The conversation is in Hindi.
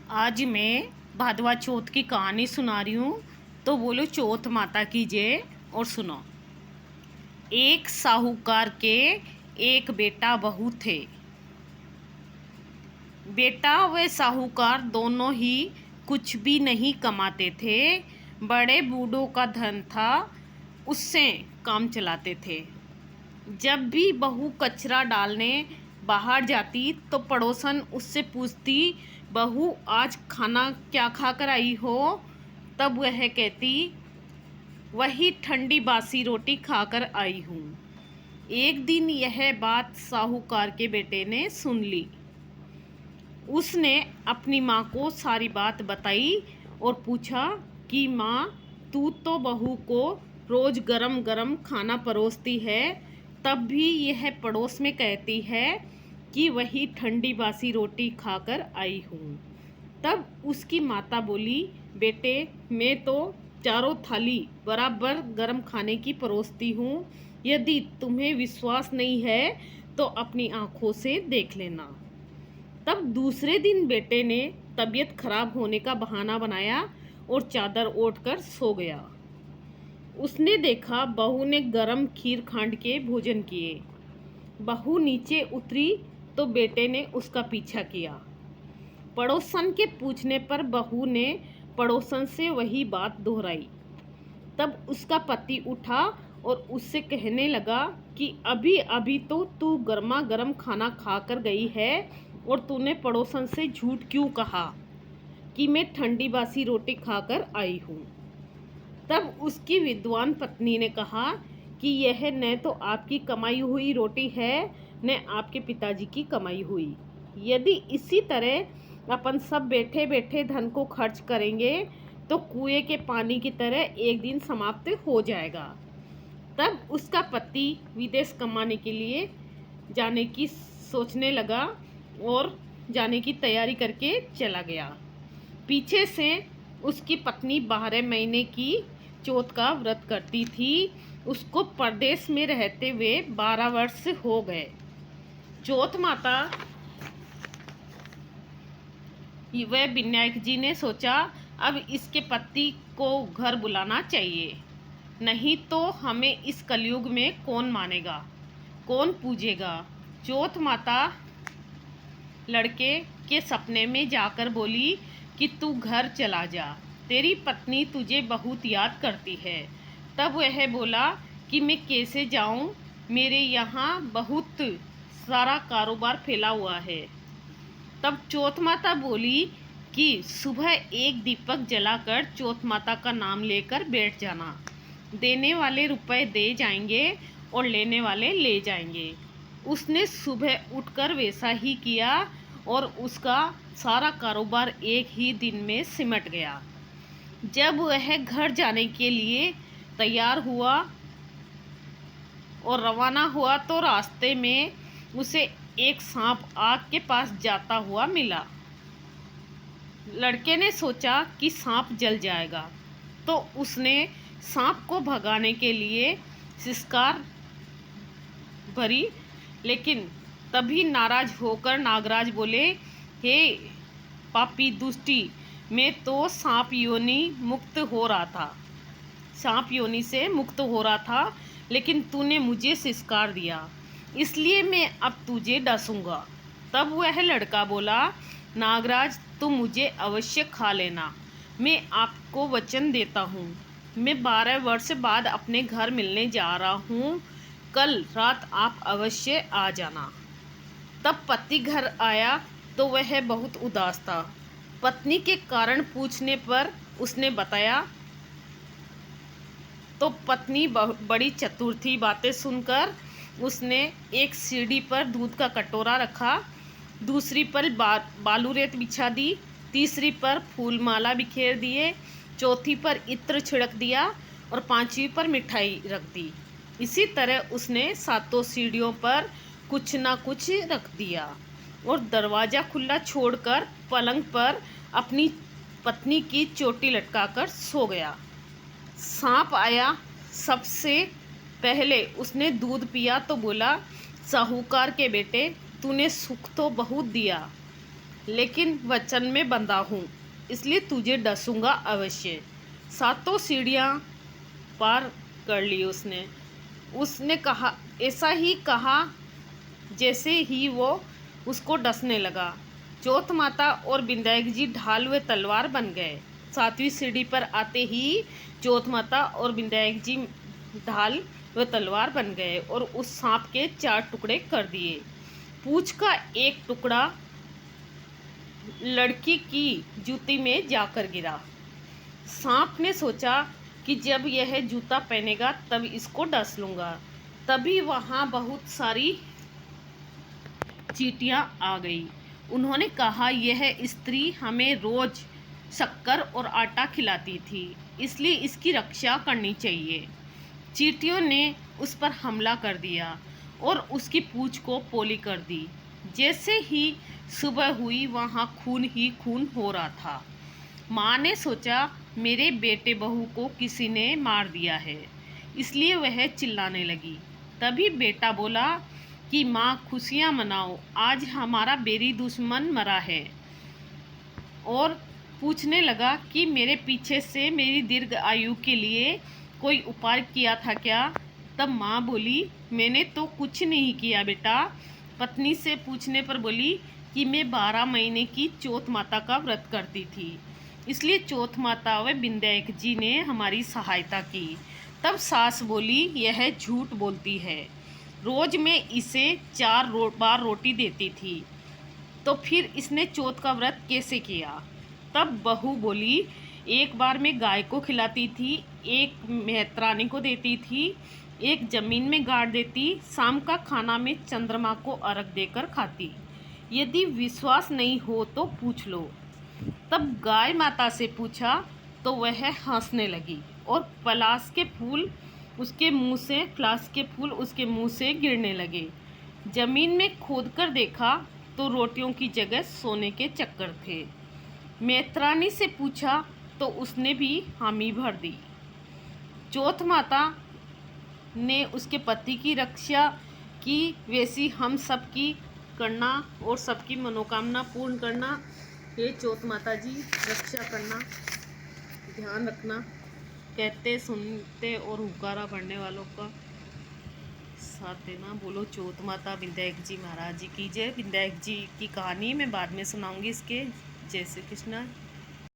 आज मैं भादवा चौथ की कहानी सुना रही हूँ। तो बोलो चौथ माता की जय। और सुनो। एक साहूकार के एक बेटा बहू थे। बेटा व साहूकार दोनों ही कुछ भी नहीं कमाते थे। बड़े बूढ़ों का धन था, उससे काम चलाते थे। जब भी बहू कचरा डालने बाहर जाती तो पड़ोसन उससे पूछती, बहू आज खाना क्या खाकर आई हो? तब वह कहती, वही ठंडी बासी रोटी खाकर आई हूँ। एक दिन यह बात साहूकार के बेटे ने सुन ली। उसने अपनी माँ को सारी बात बताई और पूछा कि माँ, तू तो बहू को रोज़ गरम गरम खाना परोसती है, तब भी यह पड़ोस में कहती है कि वही ठंडी बासी रोटी खाकर आई हूँ। तब उसकी माता बोली, बेटे मैं तो चारों थाली बराबर गरम खाने की परोसती हूँ। यदि तुम्हें विश्वास नहीं है तो अपनी आँखों से देख लेना। तब दूसरे दिन बेटे ने तबीयत खराब होने का बहाना बनाया और चादर ओढ़कर सो गया। उसने देखा बहू ने गरम खीर खांड के भोजन किए। बहू नीचे उतरी तो बेटे ने उसका पीछा किया। पड़ोसन के पूछने पर बहू ने पड़ोसन से वही बात दोहराई। तब उसका पति उठा और उससे कहने लगा कि अभी अभी तो तू गर्मा गर्म खाना खाकर गई है और तूने पड़ोसन से झूठ क्यों कहा कि मैं ठंडी बासी रोटी खाकर आई हूँ। तब उसकी विद्वान पत्नी ने कहा कि यह न तो आपकी कमाई हुई रोटी है न आपके पिताजी की कमाई हुई। यदि इसी तरह अपन सब बैठे बैठे धन को खर्च करेंगे तो कुएं के पानी की तरह एक दिन समाप्त हो जाएगा। तब उसका पति विदेश कमाने के लिए जाने की सोचने लगा और जाने की तैयारी करके चला गया। पीछे से उसकी पत्नी 12 महीने की चौथ का व्रत करती थी। उसको परदेश में रहते हुए 12 वर्ष हो गए। चौथ माता वह विनायक जी ने सोचा, अब इसके पति को घर बुलाना चाहिए, नहीं तो हमें इस कलयुग में कौन मानेगा, कौन पूजेगा। चौथ माता लड़के के सपने में जाकर बोली कि तू घर चला जा, तेरी पत्नी तुझे बहुत याद करती है। तब वह बोला कि मैं कैसे जाऊं, मेरे यहाँ बहुत सारा कारोबार फैला हुआ है। तब चौथ माता बोली कि सुबह एक दीपक जलाकर चौथ माता का नाम लेकर बैठ जाना, देने वाले रुपए दे जाएंगे और लेने वाले ले जाएंगे। उसने सुबह उठकर वैसा ही किया और उसका सारा कारोबार एक ही दिन में सिमट गया। जब वह घर जाने के लिए तैयार हुआ और रवाना हुआ तो रास्ते में उसे एक सांप आग के पास जाता हुआ मिला। लड़के ने सोचा कि सांप जल जाएगा, तो उसने सांप को भगाने के लिए सिसकार भरी, लेकिन तभी नाराज होकर नागराज बोले, हे पापी दुष्टी, मैं तो सांप योनि से मुक्त हो रहा था, लेकिन तूने मुझे सिसकार दिया, इसलिए मैं अब तुझे डसूंगा। तब वह लड़का बोला, नागराज तुम मुझे अवश्य खा लेना, मैं आपको वचन देता हूँ। मैं 12 वर्ष बाद अपने घर मिलने जा रहा हूँ, कल रात आप अवश्य आ जाना। तब पति घर आया तो वह बहुत उदास था। पत्नी के कारण पूछने पर उसने बताया तो पत्नी बड़ी चतुर थी। बातें सुनकर उसने एक सीढ़ी पर दूध का कटोरा रखा, दूसरी पर बालू रेत बिछा दी, तीसरी पर फूल माला बिखेर दिए, चौथी पर इत्र छिड़क दिया और पांचवी पर मिठाई रख दी। इसी तरह उसने सातों सीढ़ियों पर कुछ ना कुछ रख दिया और दरवाज़ा खुला छोड़कर पलंग पर अपनी पत्नी की चोटी लटकाकर सो गया। सांप आया, सबसे पहले उसने दूध पिया तो बोला, साहूकार के बेटे, तूने सुख तो बहुत दिया, लेकिन वचन में बंधा हूँ, इसलिए तुझे डसूंगा अवश्य। सातों सीढ़ियाँ पार कर ली उसने। उसने कहा, ऐसा ही कहा जैसे ही वो उसको डसने लगा। चौथ माता और विंध्याक जी ढाल व तलवार बन गए। सातवीं सीढ़ी पर आते ही चौथ माता और विंध्याक जी ढाल व तलवार बन गए और उस सांप के 4 टुकड़े कर दिए। पूंछ का एक टुकड़ा लड़की की जूती में जाकर गिरा। सांप ने सोचा कि जब यह जूता पहनेगा तब इसको डस लूँगा। तभी वहाँ बहुत सारी चींटियाँ आ गई। उन्होंने कहा, यह स्त्री हमें रोज शक्कर और आटा खिलाती थी, इसलिए इसकी रक्षा करनी चाहिए। चींटियों ने उस पर हमला कर दिया और उसकी पूंछ को पोली कर दी। जैसे ही सुबह हुई वहाँ खून ही खून हो रहा था। माँ ने सोचा, मेरे बेटे बहू को किसी ने मार दिया है, इसलिए वह चिल्लाने लगी। तभी बेटा बोला कि माँ खुशियाँ मनाओ, आज हमारा बेरी दुश्मन मरा है। और पूछने लगा कि मेरे पीछे से मेरी दीर्घ आयु के लिए कोई उपाय किया था क्या? तब माँ बोली, मैंने तो कुछ नहीं किया बेटा। पत्नी से पूछने पर बोली कि मैं 12 महीने की चौथ माता का व्रत करती थी, इसलिए चौथ माता व विंध्याक जी ने हमारी सहायता की। तब सास बोली, यह झूठ बोलती है, रोज मैं इसे 4 बार रोटी देती थी, तो फिर इसने चौथ का व्रत कैसे किया? तब बहू बोली, एक बार मैं गाय को खिलाती थी, एक मेहतरानी को देती थी, एक जमीन में गाड़ देती, शाम का खाना में चंद्रमा को अर्घ देकर खाती। यदि विश्वास नहीं हो तो पूछ लो। तब गाय माता से पूछा तो वह हंसने लगी और पलाश के फूल उसके मुंह से गिरने लगे। जमीन में खोदकर देखा तो रोटियों की जगह सोने के चक्कर थे। मेहतरानी से पूछा तो उसने भी हामी भर दी। चौथ माता ने उसके पति की रक्षा की, वैसी हम सब की करना और सबकी मनोकामना पूर्ण करना। हे चौथ माता जी, रक्षा करना, ध्यान रखना, कहते सुनते और हुकारा पढ़ने वालों का साथ देना। बोलो चौथ माता विंध्याक जी महाराज जी की जय। विंध्याक जी की कहानी मैं बाद में सुनाऊंगी इसके। जय श्री कृष्ण।